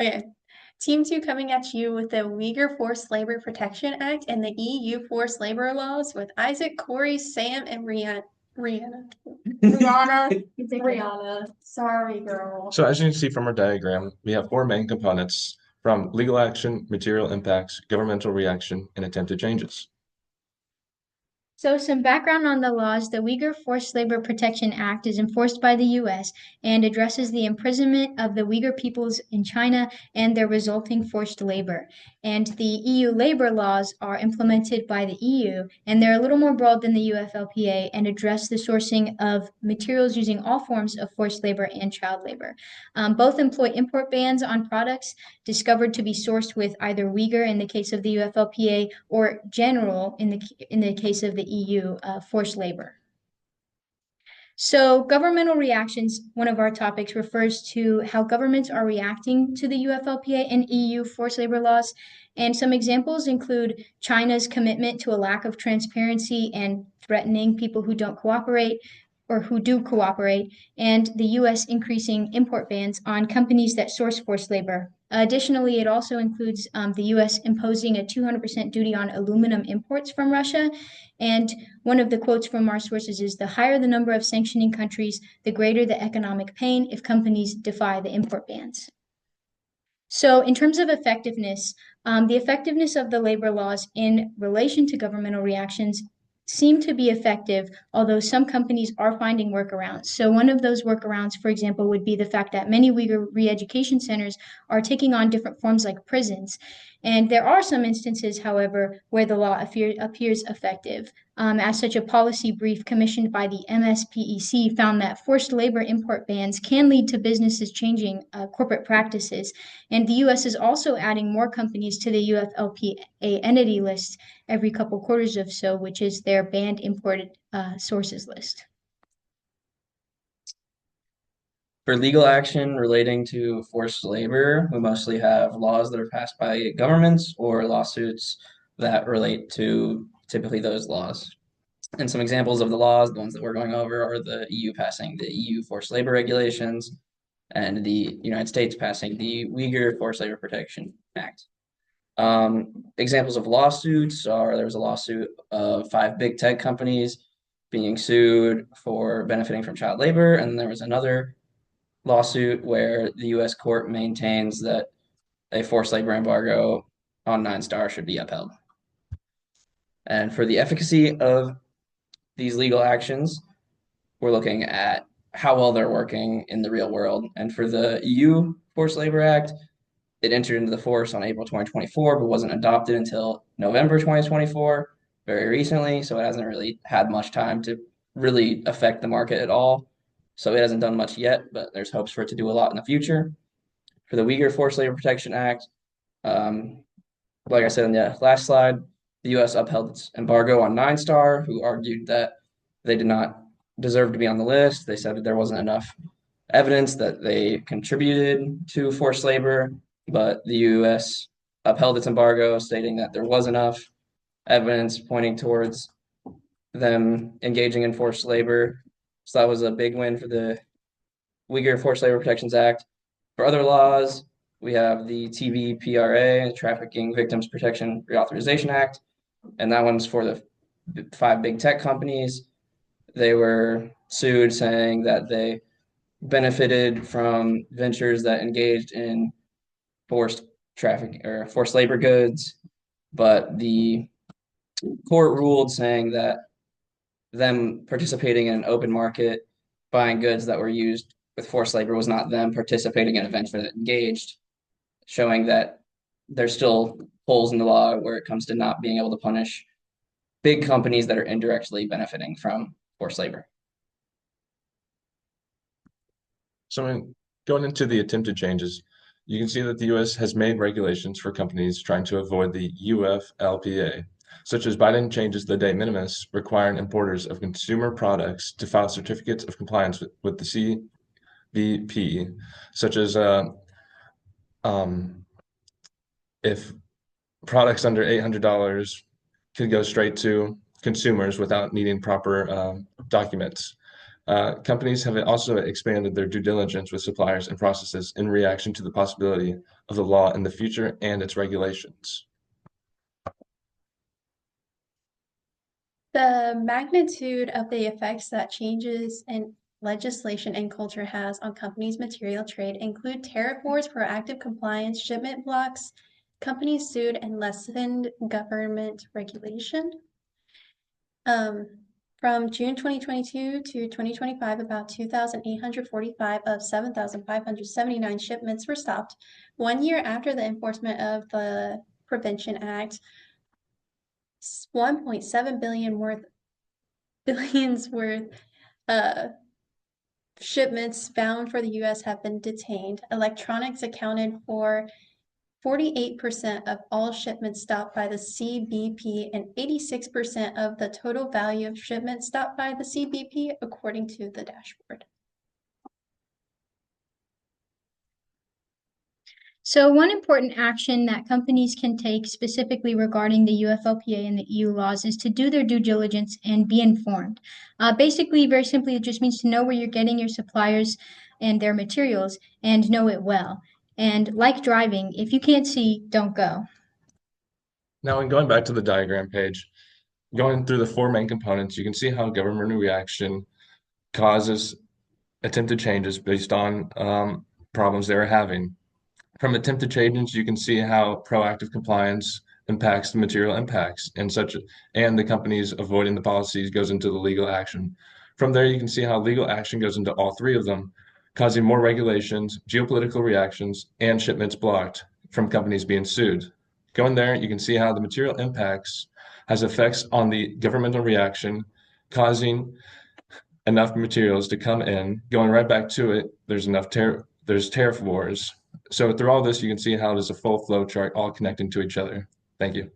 Okay. Team 2 coming at you with the Uyghur Forced Labor Protection Act and the EU forced labor laws with Isaac, Corey, Sam, and Rihanna. Rihanna. Rihanna. It's okay. Rihanna. Sorry, girl. So as you can see from our diagram, we have four main components from legal action, material impacts, governmental reaction, and attempted changes. So, some background on the laws. The Uyghur Forced Labor Protection Act is enforced by the US and addresses the imprisonment of the Uyghur peoples in China and their resulting forced labor. And the EU labor laws are implemented by the EU, and they're a little more broad than the UFLPA and address the sourcing of materials using all forms of forced labor and child labor. Both employ import bans on products discovered to be sourced with either Uyghur in the case of the UFLPA or general in the case of the EU forced labor. So, governmental reactions, one of our topics, refers to how governments are reacting to the UFLPA and EU forced labor laws. And some examples include China's commitment to a lack of transparency and threatening people who don't cooperate or who do cooperate, and the US increasing import bans on companies that source forced labor. Additionally, it also includes the US imposing a 200% duty on aluminum imports from Russia. And one of the quotes from our sources is the higher the number of sanctioning countries, the greater the economic pain if companies defy the import bans. So, in terms of effectiveness, the effectiveness of the labor laws in relation to governmental reactions seem to be effective, although some companies are finding workarounds. So, one of those workarounds, for example, would be the fact that many Uyghur re education centers are taking on different forms like prisons. And there are some instances, however, where the law appears effective. As such, a policy brief commissioned by the MSPEC found that forced labor import bans can lead to businesses changing corporate practices. And the US is also adding more companies to the UFLPA entity list every couple quarters or so, which is their banned imported sources list. For legal action relating to forced labor, we mostly have laws that are passed by governments or lawsuits that relate to typically those laws. And some examples of the laws, the ones that we're going over, are the EU passing the EU forced labor regulations and the United States passing the Uyghur Forced Labor Protection Act. Examples of lawsuits are there was a lawsuit of 5 big tech companies being sued for benefiting from child labor, and there was another lawsuit where the U.S. court maintains that a forced labor embargo on 9 Star should be upheld. And for the efficacy of these legal actions, we're looking at how well they're working in the real world. And for the EU Forced Labor Act, it entered into the force on April 2024, but wasn't adopted until November 2024, very recently. So it hasn't really had much time to really affect the market at all. So it hasn't done much yet, but there's hopes for it to do a lot in the future. For the Uyghur Forced Labor Protection Act, like I said in the last slide, the U.S. upheld its embargo on 9 Star, who argued that they did not deserve to be on the list. They said that there wasn't enough evidence that they contributed to forced labor, but the U.S. upheld its embargo, stating that there was enough evidence pointing towards them engaging in forced labor. So that was a big win for the Uyghur Forced Labor Protections Act. For other laws, we have the TVPRA, Trafficking Victims Protection Reauthorization Act, and that one's for the 5 big tech companies. They were sued saying that they benefited from ventures that engaged in forced traffic or forced labor goods, but the court ruled saying that them participating in an open market, buying goods that were used with forced labor was not them participating in a venture that engaged, showing that there's still holes in the law where it comes to not being able to punish big companies that are indirectly benefiting from forced labor. So going into the attempted changes, you can see that the U.S. has made regulations for companies trying to avoid the UFLPA, such as Biden changes the de minimis requiring importers of consumer products to file certificates of compliance with the CBP, such as um, if products under $800 could go straight to consumers without needing proper documents. Companies have also expanded their due diligence with suppliers and processes in reaction to the possibility of the law in the future and its regulations. The magnitude of the effects that changes in legislation and culture has on companies' material trade include tariff wars, proactive compliance, shipment blocks, companies sued, and lessened government regulation. From June 2022 to 2025, about 2,845 of 7,579 shipments were stopped. 1 year after the enforcement of the Prevention Act, 1.7 billions worth shipments bound for the U.S. have been detained. Electronics accounted for 48% of all shipments stopped by the CBP and 86% of the total value of shipments stopped by the CBP, according to the dashboard. So one important action that companies can take specifically regarding the UFLPA and the EU laws is to do their due diligence and be informed. Basically, very simply, it just means to know where you're getting your suppliers and their materials and know it well. And like driving, if you can't see, don't go. Now, in going back to the diagram page, going through the four main components, you can see how government reaction causes attempted changes based on problems they are having. From attempted changes, you can see how proactive compliance impacts the material impacts and the companies avoiding the policies goes into the legal action. From there, you can see how legal action goes into all three of them, causing more regulations, geopolitical reactions, and shipments blocked from companies being sued. Going there, you can see how the material impacts has effects on the governmental reaction, causing enough materials to come in. Going right back to it, there's tariff wars. So through all this, you can see how there's a full flow chart all connecting to each other. Thank you.